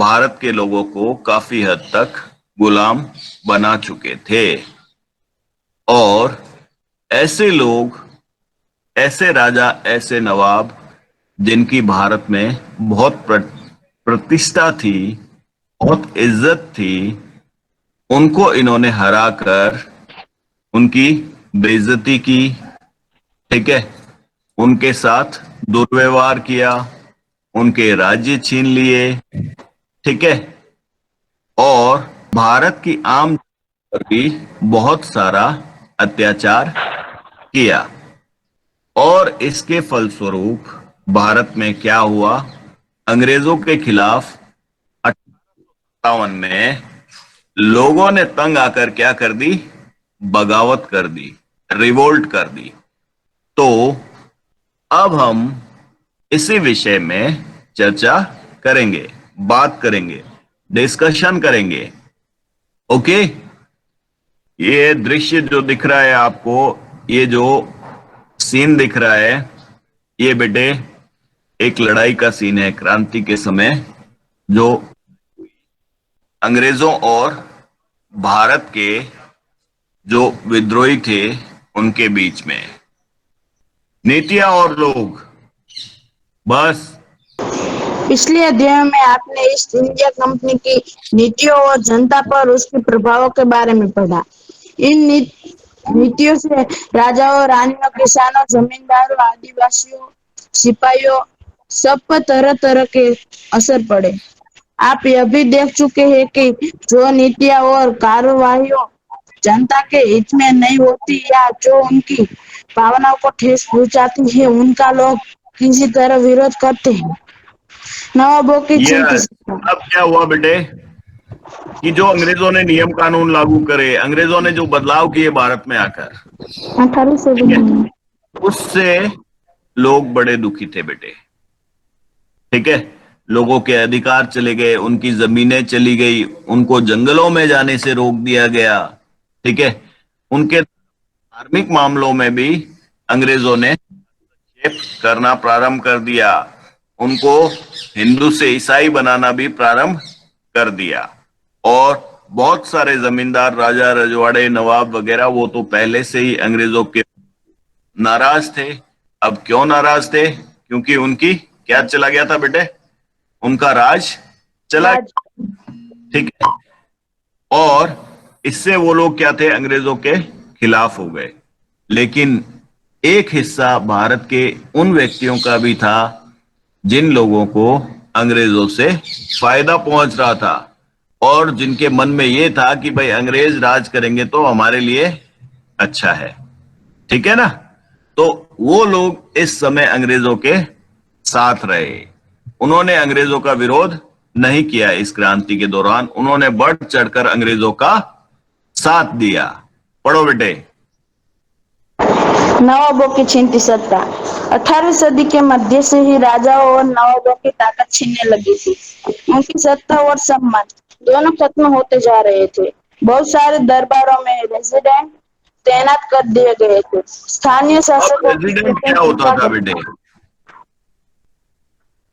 भारत के लोगों को काफी हद तक गुलाम बना चुके थे। और ऐसे लोग, ऐसे राजा, ऐसे नवाब जिनकी भारत में बहुत प्रतिष्ठा थी, बहुत इज्जत थी, उनको इन्होंने हरा कर उनकी बेइज्जती की। ठीक है, उनके साथ दुर्व्यवहार किया, उनके राज्य छीन लिए। ठीक है, और भारत की आम पर भी बहुत सारा अत्याचार किया। और इसके फलस्वरूप भारत में क्या हुआ? अंग्रेजों के खिलाफ 1857 में लोगों ने तंग आकर क्या कर दी? बगावत कर दी, रिवोल्ट कर दी। तो अब हम इसी विषय में चर्चा करेंगे, बात करेंगे, डिस्कशन करेंगे। ओके, ये दृश्य जो दिख रहा है आपको, ये जो सीन दिख रहा है, ये बेटे एक लड़ाई का सीन है क्रांति के समय, जो अंग्रेजों और भारत के जो विद्रोही थे उनके बीच में। नीतियां और लोग, बस। पिछले अध्याय में आपने ईस्ट इंडिया कंपनी की नीतियों और जनता पर उसके प्रभावों के बारे में पढ़ा। इन नीतियों से राजाओं, रानियों, किसानों, जमींदारों, आदिवासियों, सिपाहियों सब पर तरह तरह के असर पड़े। आप यह भी देख चुके हैं कि जो नीतियां और कार्यवाहियों जनता के हित में नहीं होती या जो उनकी भावनाओं को ठेस पहुंचाती है, उनका लोग किसी तरह विरोध करते हैं। नवाबों की ये चिंता। अब क्या हुआ बेटे कि जो अंग्रेजों ने नियम कानून लागू करे, अंग्रेजों ने जो बदलाव किए भारत में आकर, 1800 ठीक है, उससे लोग बड़े दुखी थे बेटे। ठीक है, लोगों के अधिकार चले गए, उनकी जमीनें चली गई, उनको जंगलों में जाने से रोक दिया गया। ठीक है, उनके धार्मिक मामलों में भी अंग्रेजों ने हस्तक्षेप करना प्रारंभ कर दिया, उनको हिंदू से ईसाई बनाना भी प्रारंभ कर दिया। और बहुत सारे जमींदार, राजा रजवाड़े, नवाब वगैरह, वो तो पहले से ही अंग्रेजों के नाराज थे। अब क्यों नाराज थे? क्योंकि उनकी क्या चला गया था बेटे? उनका राज चला राज। गया। ठीक है, और इससे वो लोग क्या थे? अंग्रेजों के खिलाफ हो गए। लेकिन एक हिस्सा भारत के उन व्यक्तियों का भी था जिन लोगों को अंग्रेजों से फायदा पहुंच रहा था, और जिनके मन में यह था कि भाई अंग्रेज राज करेंगे तो हमारे लिए अच्छा है। ठीक है ना? तो वो लोग इस समय अंग्रेजों के साथ रहे। उन्होंने अंग्रेजों का विरोध नहीं किया। इस क्रांति के दौरान उन्होंने बढ़ चढ़कर अंग्रेजों का साथ दिया। पढ़ो बेटे। नवाबों की छीनती सत्ता। 18वीं सदी के मध्य से ही राजाओं और नवाबों की ताकत छीनने लगी थी। उनकी सत्ता और सम्मान दोनों खत्म होते जा रहे थे। बहुत सारे दरबारों में रेजिडेंट तैनात कर दिए गए थे। स्थानीय अब शासकों की रेजिडेंट क्या स्वतंत्रता होता था बढ़ी। बेटे?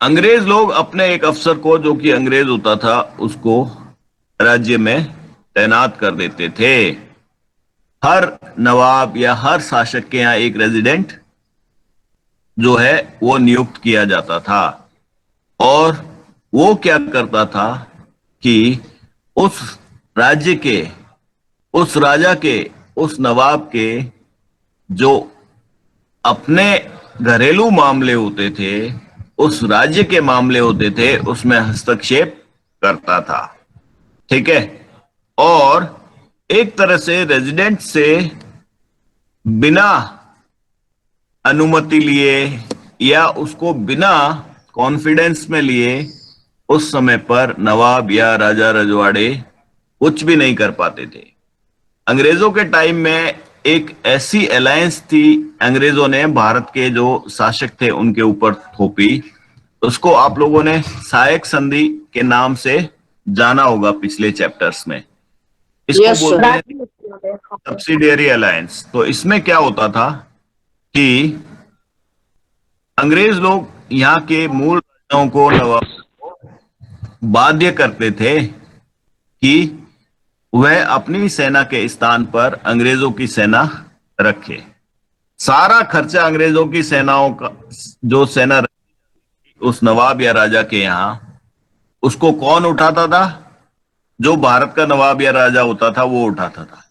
अंग्रेज लोग अपने एक अफसर को, जो कि अंग्रेज होता था, उसको राज्य में तैनात कर देते थे। हर नवाब या हर शासक के यहाँ एक रेजिडेंट जो है वो नियुक्त किया जाता था। और वो क्या करता था कि उस राज्य के, उस राजा के, उस नवाब के जो अपने घरेलू मामले होते थे, उस राज्य के मामले होते थे, उसमें हस्तक्षेप करता था। ठीक है, और एक तरह से रेजिडेंट से बिना अनुमति लिए या उसको बिना कॉन्फिडेंस में लिए उस समय पर नवाब या राजा रजवाड़े कुछ भी नहीं कर पाते थे। अंग्रेजों के टाइम में एक ऐसी अलायंस थी, अंग्रेजों ने भारत के जो शासक थे उनके ऊपर थोपी। उसको आप लोगों ने सहायक संधि के नाम से जाना होगा पिछले चैप्टर्स में। इसको यस बोलते हैं सर। Subsidiary alliance. तो इसमें क्या होता था कि अंग्रेज लोग यहाँ के मूल राजाओं को, नवाब बाध्य करते थे कि वह अपनी सेना के स्थान पर अंग्रेजों की सेना रखे। सारा खर्चा अंग्रेजों की सेनाओं का, जो सेना उस नवाब या राजा के यहाँ, उसको कौन उठाता था? जो भारत का नवाब या राजा होता था वो उठाता था।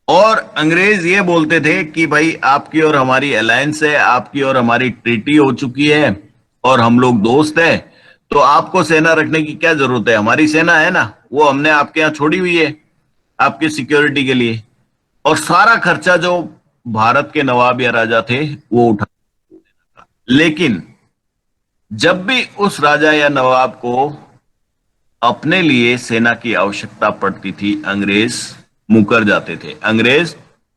और अंग्रेज ये बोलते थे कि भाई आपकी और हमारी अलायंस है, आपकी और हमारी ट्रीटी हो चुकी है और हम लोग दोस्त हैं, तो आपको सेना रखने की क्या जरूरत है? हमारी सेना है ना, वो हमने आपके यहाँ छोड़ी हुई है आपकी सिक्योरिटी के लिए। और सारा खर्चा जो भारत के नवाब या राजा थे वो उठा। लेकिन जब भी उस राजा या नवाब को अपने लिए सेना की आवश्यकता पड़ती थी, अंग्रेज मुकर जाते थे, अंग्रेज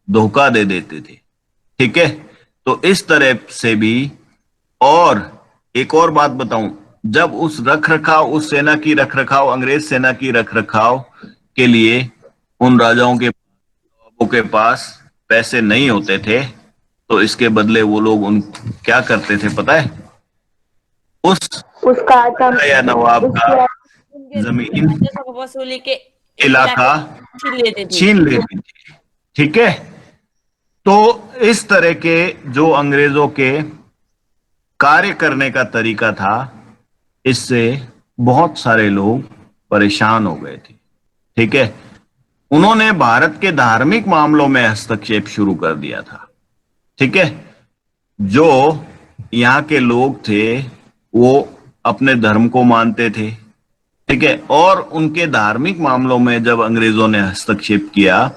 धोखा दे देते थे। ठीक है, तो इस तरह से भी। और एक और बात बताऊं, जब उस रख रखाव, उस सेना की रख रखाव, अंग्रेज सेना की रख रखाव के लिए उन राजाओं के नवाबों के पास पैसे नहीं होते थे, तो इसके बदले वो लोग उन क्या करते थे पता है? उस उसका आतंक राजा या नवाब का उसके उनके जमीन, राजस्व को वसूली के इलाका इलाके छीन लेते थे। छीन लेते थे। ठीक है, तो इस तरह के जो अंग्रेजों के कार्य करने का तरीका था, इससे बहुत सारे लोग परेशान हो गए थे। ठीक है, उन्होंने भारत के धार्मिक मामलों में हस्तक्षेप शुरू कर दिया था। ठीक है, जो यहाँ के लोग थे वो अपने धर्म को मानते थे। ठीक है, और उनके धार्मिक मामलों में जब अंग्रेजों ने हस्तक्षेप किया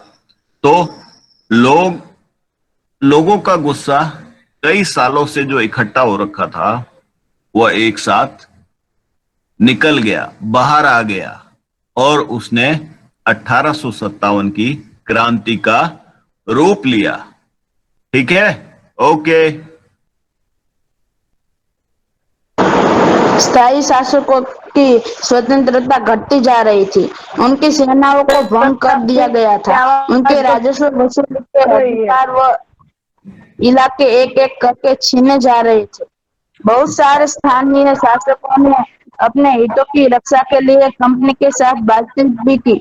तो लोगों का गुस्सा कई सालों से जो इकट्ठा हो रखा था वह एक साथ निकल गया, बाहर आ गया, और उसने 1857 की क्रांति का रूप लिया। ठीक है, ओके। स्थायी शासकों की स्वतंत्रता घटती जा रही थी। उनकी सेनाओं को भंग कर दिया गया था। उनके राजस्व वसूली के अधिकार व इलाके एक एक करके छीने जा रहे थे। बहुत सारे स्थानीय शासकों ने अपने हितों की रक्षा के लिए कंपनी के साथ बातचीत भी की।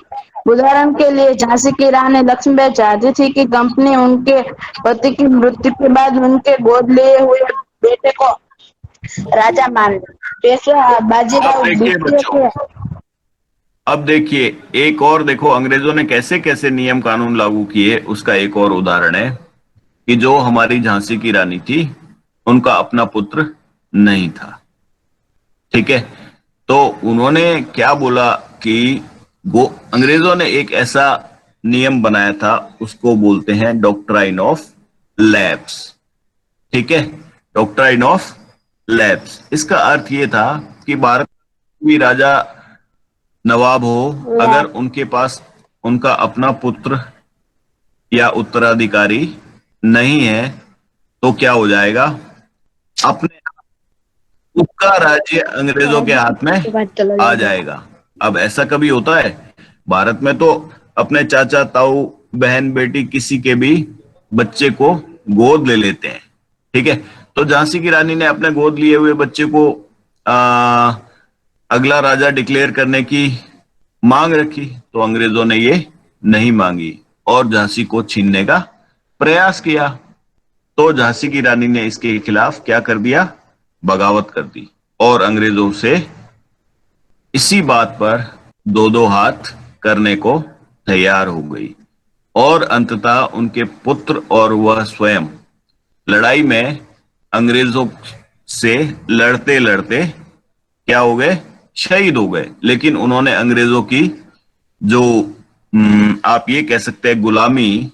उदाहरण के लिए झांसी की रानी लक्ष्मीबाई चाहती थी कि कंपनी उनके पति की मृत्यु के बाद उनके गोद लिए हुए बेटे को राजा मान ले। पेशवा अब बाजीराव देखिए द्वितीय बच्चों, के अब देखिए एक और, देखो अंग्रेजों ने कैसे कैसे नियम कानून लागू किए, उसका एक और उदाहरण है कि जो हमारी झांसी की रानी थी उनका अपना पुत्र नहीं था। ठीक है, तो उन्होंने क्या बोला कि वो अंग्रेजों ने एक ऐसा नियम बनाया था, उसको बोलते हैं डॉक्ट्राइन ऑफ लैप्स। ठीक है, डॉक्ट्राइन ऑफ लैप्स, इसका अर्थ ये था कि भारत कोई राजा नवाब हो, अगर उनके पास उनका अपना पुत्र या उत्तराधिकारी नहीं है तो क्या हो जाएगा? अपने उसका राज्य अंग्रेजों के हाथ में आ जाएगा। अब ऐसा कभी होता है? भारत में तो अपने चाचा ताऊ बहन बेटी किसी के भी बच्चे को गोद ले लेते हैं। ठीक है, तो झांसी की रानी ने अपने गोद लिए हुए बच्चे को आ, अगला राजा डिक्लेयर करने की मांग रखी, तो अंग्रेजों ने ये नहीं मांगी और झांसी को छीनने का प्रयास किया। तो झांसी की रानी ने इसके खिलाफ क्या कर दिया? बगावत कर दी, और अंग्रेजों से इसी बात पर दो दो हाथ करने को तैयार हो गई। और अंततः उनके पुत्र और वह स्वयं लड़ाई में अंग्रेजों से लड़ते लड़ते क्या हो गए? शहीद हो गए। लेकिन उन्होंने अंग्रेजों की जो आप ये कह सकते हैं गुलामी,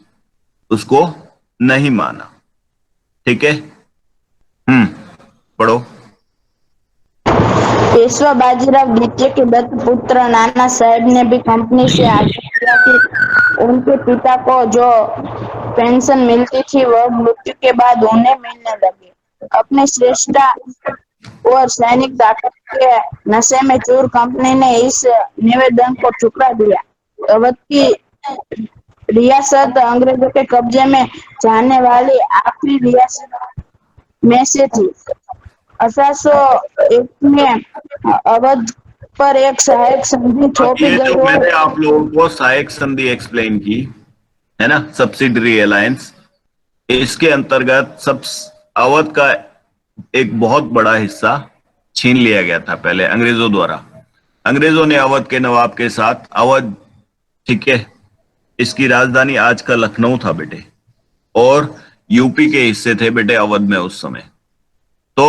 उसको नहीं माना। ठीक है, पढ़ो। पेशवा बाजीराव द्वितीय के दत्त पुत्र नाना साहेब ने भी कंपनी से आग्रह किया कि उनके पिता को जो पेंशन मिलती थी वह मृत्यु के बाद उन्हें मिलने लगे। अपने श्रेष्ठता और सैनिक ताकत के नशे में चूर कंपनी ने इस निवेदन को ठुकरा दिया। अवध की रियासत अंग्रेजों के कब्जे में जाने वाली आखिरी रियासत में से थी। 1801 में अवध पर एक सहायक संधि अब थोपी ये जो गई मैंने और आप लोगों को सहायक संधि एक्सप्लेन की है ना, सब्सिडरी अलायंस, इसके अंतर्गत सब अवध का एक बहुत बड़ा हिस्सा छीन लिया गया था पहले अंग्रेजों द्वारा। अंग्रेजों ने अवध के नवाब के साथ अवध, ठीक है, इसकी राजधानी आज का लखनऊ था बेटे, और यूपी के हिस्से थे बेटे अवध में उस समय। तो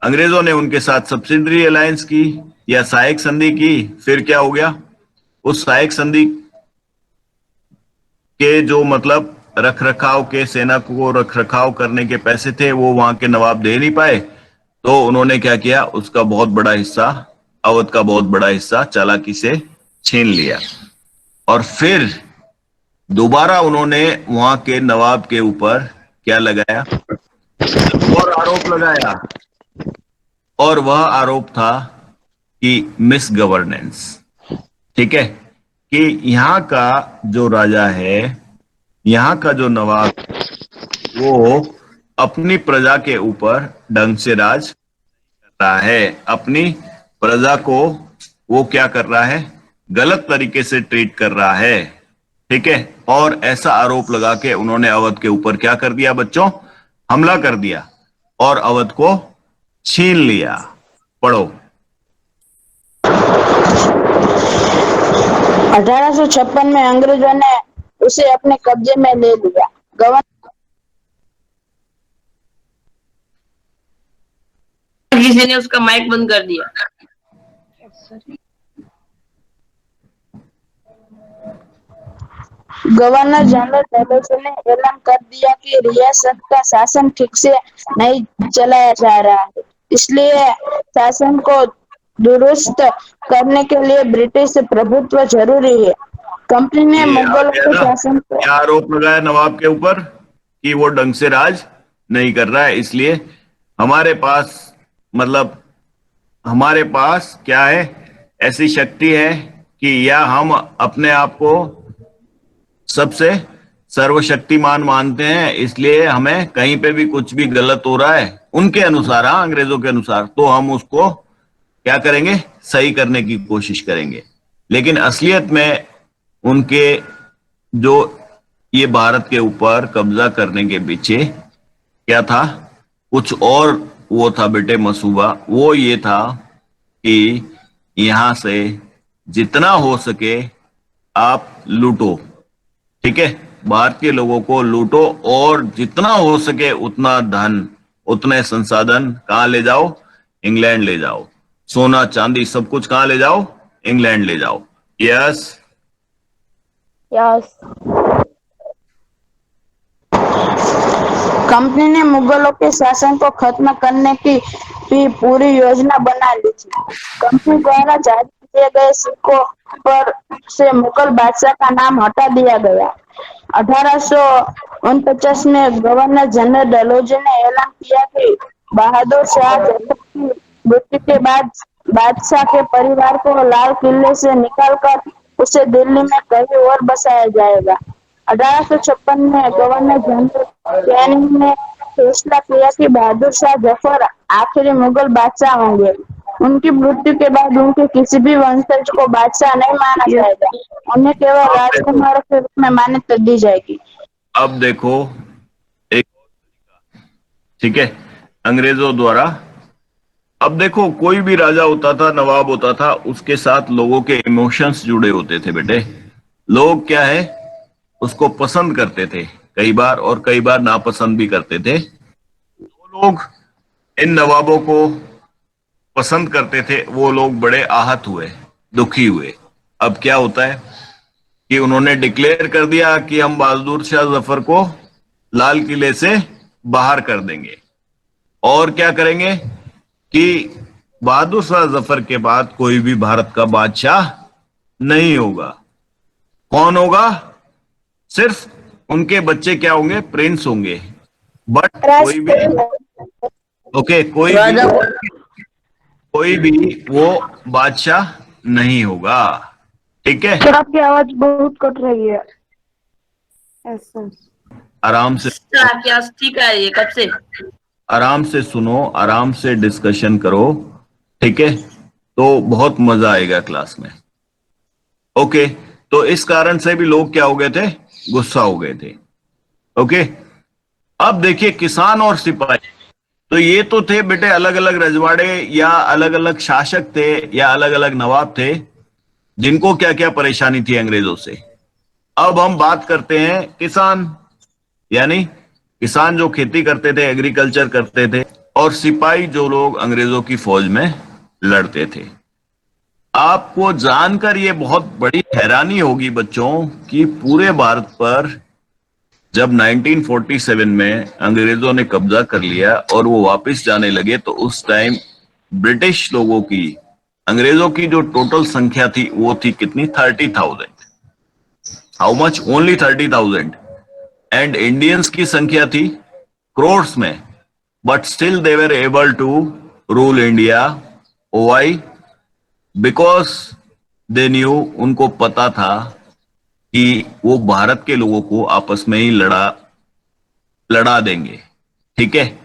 अंग्रेजों ने उनके साथ सब्सिडरी अलायंस की या सहायक संधि की। फिर क्या हो गया, उस सहायक संधि के जो मतलब रख रखाव के, सेना को रख रखाव करने के पैसे थे वो वहां के नवाब दे नहीं पाए, तो उन्होंने क्या किया, उसका बहुत बड़ा हिस्सा, अवध का बहुत बड़ा हिस्सा चालाकी से छीन लिया। और फिर दोबारा उन्होंने वहां के नवाब के ऊपर क्या लगाया, और आरोप लगाया, और वह आरोप था कि मिस गवर्नेंस, ठीक है, कि यहाँ का जो राजा है, यहाँ का जो नवाब, वो अपनी प्रजा के ऊपर ढंग से राज कर रहा है, अपनी प्रजा को वो क्या कर रहा है, गलत तरीके से ट्रीट कर रहा है, ठीक है। और ऐसा आरोप लगा के उन्होंने अवध के ऊपर क्या कर दिया बच्चों, हमला कर दिया और अवध को छीन लिया। पढ़ो। 1856 में अंग्रेजों ने उसे अपने कब्जे में ले लिया। किसी ने उसका माइक बंद कर दिया। गवर्नर जनरल डलहौजी ने ऐलान कर दिया कि रियासत का शासन ठीक से नहीं चलाया जा रहा है, इसलिए शासन को दुरुस्त करने के लिए ब्रिटिश प्रभुत्व जरूरी है। कंपनी ने ये आ मुगलों गया के ना, शासन पर क्या आरोप लगाया नवाब के ऊपर कि वो ढंग से राज नहीं कर रहा है, इसलिए हमारे पास मतलब हमारे पास क्या है, ऐसी शक्ति है कि या हम अपने आप को सबसे सर्वशक्तिमान मानते हैं, इसलिए हमें कहीं पे भी कुछ भी गलत हो रहा है उनके अनुसार, हाँ, अंग्रेजों के अनुसार, तो हम उसको क्या करेंगे, सही करने की कोशिश करेंगे। लेकिन असलियत में उनके जो ये भारत के ऊपर कब्जा करने के पीछे क्या था, कुछ और वो था बेटे मसूबा। वो ये था कि यहां से जितना हो सके आप लूटो, ठीक है, भारतीय लोगों को लूटो, और जितना हो सके उतना धन, उतने संसाधन कहां ले जाओ, इंग्लैंड ले जाओ, सोना चांदी सब कुछ कहां ले जाओ, इंग्लैंड ले जाओ। यस। यस। कंपनी ने मुगलों के शासन को खत्म करने की भी पूरी योजना बना ली थी। कंपनी द्वारा जारी किए गए सिक्कों पर से मुगल बादशाह का नाम हटा दिया गया। 1849 में गवर्नर जनरल डलहौजी ने ऐलान किया कि बहादुर शाह जफर की मृत्यु के बाद बादशाह के परिवार को लाल किले से निकालकर उसे दिल्ली में कहीं और बसाया जाएगा। 1856 में गवर्नर जनरल कैनिंग ने फैसला किया कि बहादुर शाह जफर आखिरी मुगल बादशाह होंगे। उनकी मृत्यु के बाद उनके किसी भी वंशज को बादशाह नहीं माना जाएगा, उन्हें केवल अब देखो, राजकुमार के रूप में मान्यता दी जाएगी। अब देखो एक, ठीक है, अंग्रेजों द्वारा, अब देखो कोई भी राजा होता था, नवाब होता था, उसके साथ लोगों के इमोशंस जुड़े होते थे बेटे। लोग क्या है, उसको पसंद करते थे कई बार, और कई बार नापसंद भी करते थे। जो लोग इन नवाबों को पसंद करते थे वो लोग बड़े आहत हुए, दुखी हुए। अब क्या होता है कि उन्होंने डिक्लेयर कर दिया कि हम बहादुर शाह जफर को लाल किले से बाहर कर देंगे, और क्या करेंगे कि बहादुर शाह जफर के बाद कोई भी भारत का बादशाह नहीं होगा। कौन होगा, सिर्फ उनके बच्चे क्या होंगे, प्रिंस होंगे, बट कोई भी, ओके, राजा को कोई भी वो बादशाह नहीं होगा, ठीक है। सर आपकी आवाज बहुत कट रही है। आराम से, सर आपकी आवाज ठीक आ रही है कब से। आराम से सुनो, आराम से डिस्कशन करो, ठीक है। तो बहुत मजा आएगा क्लास में। ओके, तो इस कारण से भी लोग क्या हो गए थे, गुस्सा हो गए थे। ओके, अब देखिए किसान और सिपाही, तो ये तो थे बेटे अलग अलग रजवाड़े या अलग अलग शासक थे या अलग अलग नवाब थे जिनको क्या क्या परेशानी थी अंग्रेजों से। अब हम बात करते हैं किसान, यानी किसान जो खेती करते थे, एग्रीकल्चर करते थे, और सिपाही जो लोग अंग्रेजों की फौज में लड़ते थे। आपको जानकर ये बहुत बड़ी हैरानी होगी बच्चों कि पूरे भारत पर जब 1947 में अंग्रेजों ने कब्जा कर लिया और वो वापस जाने लगे, तो उस टाइम ब्रिटिश लोगों की, अंग्रेजों की जो टोटल संख्या थी वो थी कितनी, 30,000। How much, only 30,000। And Indians की संख्या थी क्रोर्स में, but still they were able to rule India. Why? Because they knew, उनको पता था कि वो भारत के लोगों को आपस में ही लड़ा देंगे। ठीक है,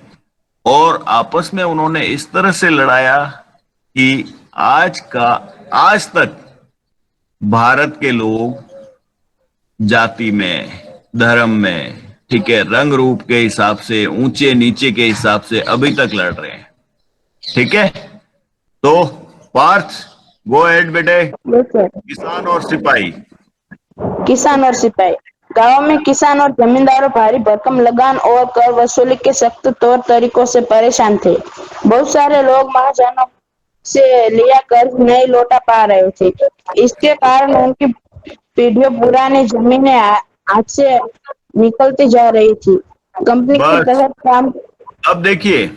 और आपस में उन्होंने इस तरह से लड़ाया कि आज तक भारत के लोग जाति में, धर्म में, ठीक है, रंग रूप के हिसाब से, ऊंचे नीचे के हिसाब से अभी तक लड़ रहे हैं। ठीक है, तो पार्थ, गो अहेड बेटे। Yes sir. किसान और सिपाही। किसान और सिपाही। गांव में किसान और जमींदारों भारी भरकम लगान और कर वसूली के सख्त तौर तरीकों से परेशान थे। बहुत सारे लोग महाजनों से लिया कर्ज नहीं लौटा पा रहे थे। इसके कारण उनकी पीढ़ियों पुरानी जमीनें हाथ से निकलती जा रही थी। कंपनी के बस, तहत काम। अब देखिए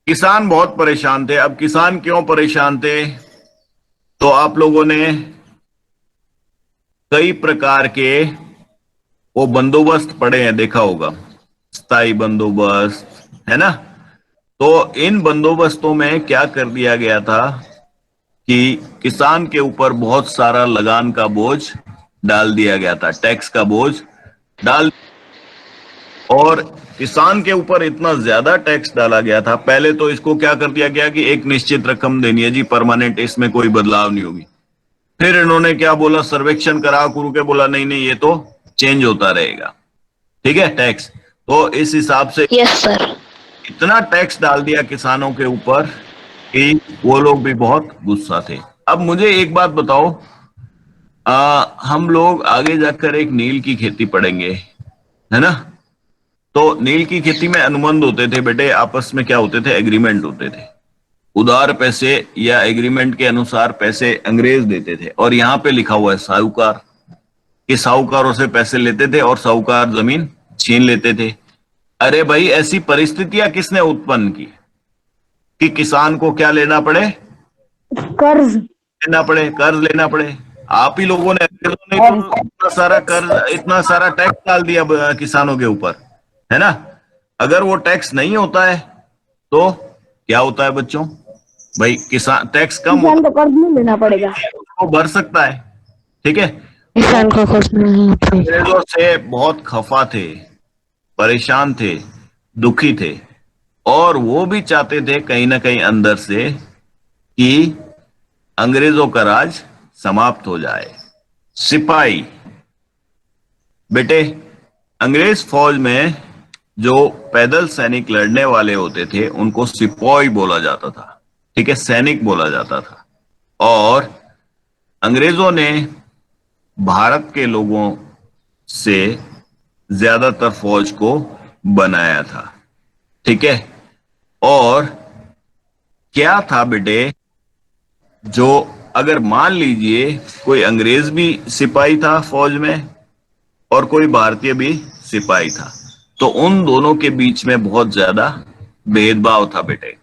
किसान बहुत परेशान थे। अब किसान क्यों परेशान थे, तो आप लोगों ने कई प्रकार के वो बंदोबस्त पढ़े हैं, देखा होगा, स्थायी बंदोबस्त, है ना। तो इन बंदोबस्तों में क्या कर दिया गया था कि किसान के ऊपर बहुत सारा लगान का बोझ डाल दिया गया था, टैक्स का बोझ डाल, और किसान के ऊपर इतना ज्यादा टैक्स डाला गया था। पहले तो इसको क्या कर दिया गया कि एक निश्चित रकम देनी है जी, परमानेंट, इसमें कोई बदलाव नहीं होगी। फिर इन्होंने क्या बोला, सर्वेक्षण करा करू के बोला नहीं नहीं ये तो चेंज होता रहेगा। ठीक है, टैक्स, तो इस हिसाब से यस सर। इतना टैक्स डाल दिया किसानों के ऊपर कि वो लोग भी बहुत गुस्सा थे। अब मुझे एक बात बताओ, हम लोग आगे जाकर एक नील की खेती पढ़ेंगे, है ना। तो नील की खेती में अनुबंध होते थे बेटे, आपस में क्या होते थे, एग्रीमेंट होते थे। उधार पैसे या एग्रीमेंट के अनुसार पैसे अंग्रेज देते थे, और यहां पे लिखा हुआ है साहूकार, कि साहूकारों से पैसे लेते थे और साहूकार जमीन छीन लेते थे। अरे भाई, ऐसी परिस्थितियां किसने उत्पन्न की कि किसान को क्या लेना पड़े, कर्ज। कर्ज लेना पड़े। आप ही लोगों ने, अंग्रेजों ने और तो इतना सारा कर्ज, इतना सारा टैक्स डाल दिया किसानों के ऊपर, है ना। अगर वो टैक्स नहीं होता है तो क्या होता है बच्चों, भाई किसान, टैक्स कम किसान होता को कर्ज नहीं लेना पड़ेगा। है उसको भर सकता है। ठीक है, तो किसान को कर्ज नहीं पड़ेगा। अंग्रेजों से बहुत खफा थे, परेशान थे, दुखी थे, और वो भी चाहते थे कहीं ना कहीं अंदर से कि अंग्रेजों का राज समाप्त हो जाए। सिपाही, बेटे अंग्रेज फौज में जो पैदल सैनिक लड़ने वाले होते थे उनको सिपाही बोला जाता था। ठीक है, सैनिक बोला जाता था। और अंग्रेजों ने भारत के लोगों से ज्यादातर फौज को बनाया था। ठीक है, और क्या था बेटे, जो अगर मान लीजिए कोई अंग्रेज भी सिपाही था फौज में और कोई भारतीय भी सिपाही था, तो उन दोनों के बीच में बहुत ज्यादा भेदभाव था बेटे।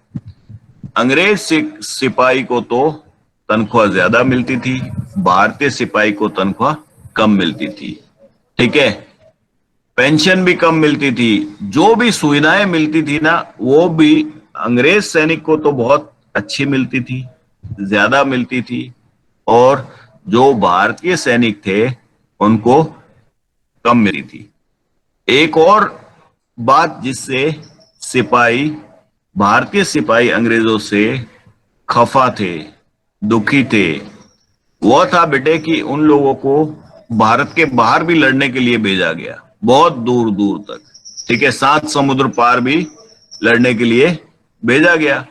अंग्रेज सिपाही को तो तनख्वाह ज्यादा मिलती थी, भारतीय सिपाही को तनख्वाह कम मिलती थी। ठीक है, पेंशन भी कम मिलती थी, जो भी सुविधाएं मिलती थी ना, वो भी अंग्रेज सैनिक को तो बहुत अच्छी मिलती थी, ज्यादा मिलती थी, और जो भारतीय सैनिक थे उनको कम मिली थी। एक और बात जिससे सिपाही, भारतीय सिपाही अंग्रेजों से खफा थे, दुखी थे, वह था बेटे कि उन लोगों को भारत के बाहर भी लड़ने के लिए भेजा गया, बहुत दूर दूर तक। ठीक है, 7 समुद्र पार भी लड़ने के लिए भेजा गया,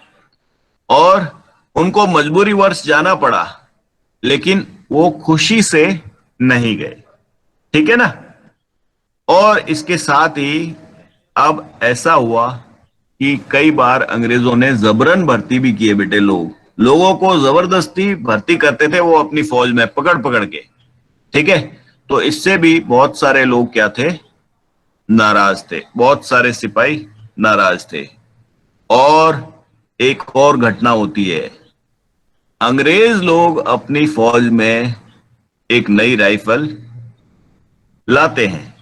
और उनको मजबूरीवश जाना पड़ा, लेकिन वो खुशी से नहीं गए। ठीक है ना। और इसके साथ ही अब ऐसा हुआ कि कई बार अंग्रेजों ने जबरन भर्ती भी किए बेटे, लोगों को जबरदस्ती भर्ती करते थे वो अपनी फौज में पकड़ पकड़ के। ठीक है, तो इससे भी बहुत सारे लोग क्या थे, नाराज थे, बहुत सारे सिपाही नाराज थे। और एक और घटना होती है, अंग्रेज लोग अपनी फौज में एक नई राइफल लाते हैं,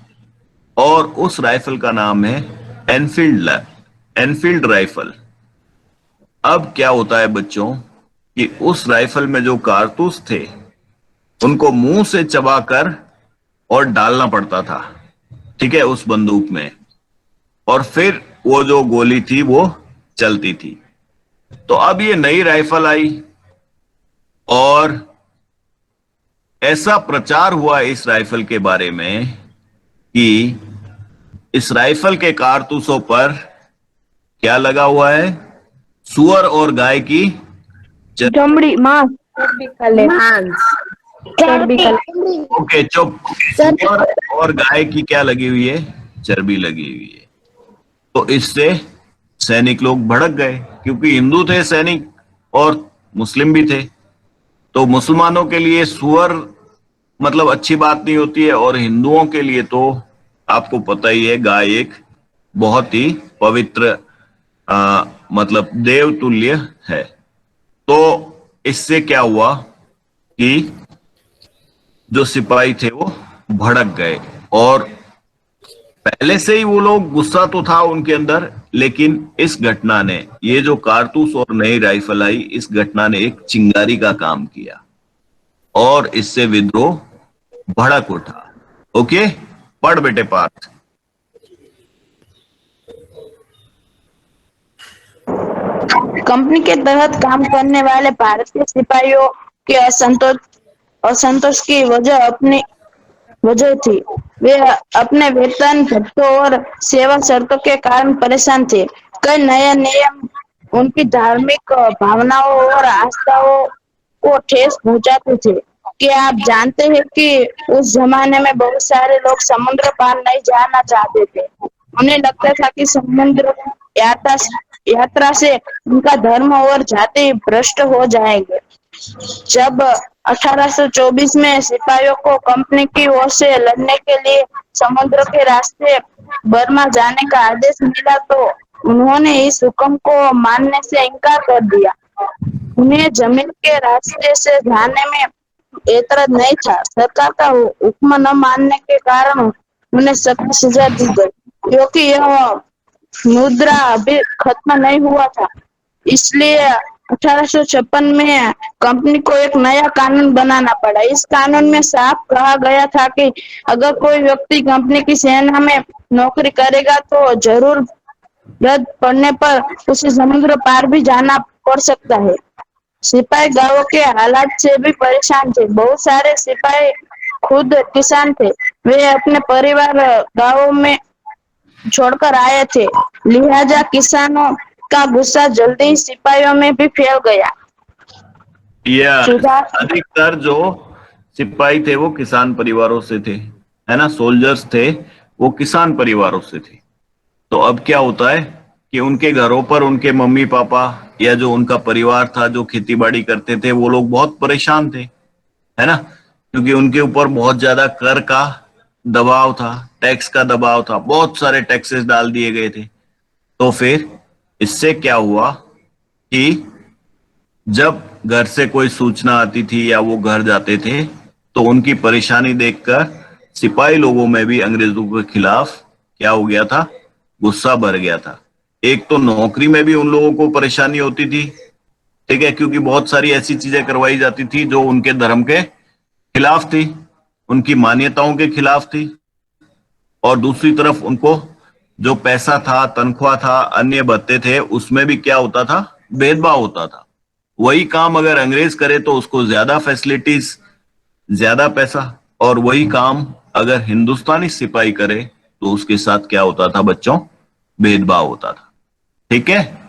और उस राइफल का नाम है एनफील्ड राइफल। अब क्या होता है बच्चों कि उस राइफल में जो कारतूस थे उनको मुंह से चबाकर और डालना पड़ता था, ठीक है, उस बंदूक में, और फिर वो जो गोली थी वो चलती थी। तो अब ये नई राइफल आई, और ऐसा प्रचार हुआ इस राइफल के बारे में कि इस राइफल के कारतूसों पर क्या लगा हुआ है, सुअर और गाय की चमड़ी, मांस, मांस। चर्बी का। ओके चुप। सुअर और गाय की क्या लगी हुई है, चर्बी लगी हुई है। तो इससे सैनिक लोग भड़क गए, क्योंकि हिंदू थे सैनिक और मुस्लिम भी थे। तो मुसलमानों के लिए सुअर मतलब अच्छी बात नहीं होती है, और हिंदुओं के लिए तो आपको पता ही है गाय एक बहुत ही पवित्र मतलब देवतुल्य है। तो इससे क्या हुआ कि जो सिपाही थे वो भड़क गए, और पहले से ही वो लोग, गुस्सा तो था उनके अंदर, लेकिन इस घटना ने, ये जो कारतूस और नई राइफल आई, इस घटना ने एक चिंगारी का काम किया, और इससे विद्रोह भड़क उठा। ओके, पढ़ बेटे पाठ। कंपनी के तहत काम करने वाले भारतीय सिपाहियों के असंतोष की वजह थी। वे अपने वेतन भत्तों और सेवा शर्तों के कारण परेशान थे। कई नए नियम उनकी धार्मिक भावनाओं और आस्थाओं को ठेस पहुंचाते थे। क्या आप जानते हैं कि उस जमाने में बहुत सारे लोग समुद्र पार नहीं जाना चाहते थे। उन्हें लगता था कि समुद्र यात्रा यात्रा से उनका धर्म और जाति भ्रष्ट हो जाएंगे। जब 1824 में सिपाहियों को कंपनी की ओर से लड़ने के लिए समुद्र के रास्ते बर्मा जाने का आदेश मिला, तो उन्होंने इस हुक्म को मानने से इनकार कर दिया। उन्हें जमीन के रास्ते से जाने में एतराज नहीं था। सरकार का हुक्म न मानने के कारण उन्हें सख्त सजा दी गई, क्योंकि यह मुद्रा अभी खत्म नहीं हुआ था। इसलिए 1856 में कंपनी को एक नया कानून बनाना पड़ा। इस कानून में साफ कहा गया था कि अगर कोई व्यक्ति कंपनी की सेना में नौकरी करेगा तो जरूर रद्द पड़ने पर उसे समुद्र पार भी जाना पड़ सकता है। सिपाही गांवों के हालात से भी परेशान थे। बहुत सारे सिपाही खुद किसान थे। वे अपने परिवार गांवों में छोड़कर आए थे, लिहाजा किसानों का गुस्सा जल्दी ही सिपाहियों में भी फैल गया। सुधार अधिकतर जो सिपाही थे वो किसान परिवारों से थे, है ना, सोल्जर्स थे वो किसान परिवारों से थे। तो अब क्या होता है कि उनके घरों पर उनके मम्मी पापा या जो उनका परिवार था जो खेती बाड़ी करते थे, वो लोग बहुत परेशान थे, है ना, क्योंकि उनके ऊपर बहुत ज्यादा कर का दबाव था, टैक्स का दबाव था, बहुत सारे टैक्सेस डाल दिए गए थे। तो फिर इससे क्या हुआ कि जब घर से कोई सूचना आती थी या वो घर जाते थे, तो उनकी परेशानी देखकर सिपाही लोगों में भी अंग्रेजों के खिलाफ क्या हो गया था, गुस्सा भर गया था। एक तो नौकरी में भी उन लोगों को परेशानी होती थी, ठीक है, क्योंकि बहुत सारी ऐसी चीजें करवाई जाती थी जो उनके धर्म के खिलाफ थी, उनकी मान्यताओं के खिलाफ थी। और दूसरी तरफ उनको जो पैसा था, तनख्वाह था, अन्य भत्ते थे, उसमें भी क्या होता था, भेदभाव होता था। वही काम अगर अंग्रेज करे तो उसको ज्यादा फैसिलिटीज, ज्यादा पैसा, और वही काम अगर हिंदुस्तानी सिपाही करे तो उसके साथ क्या होता था बच्चों? भेदभाव होता था। ठीक है।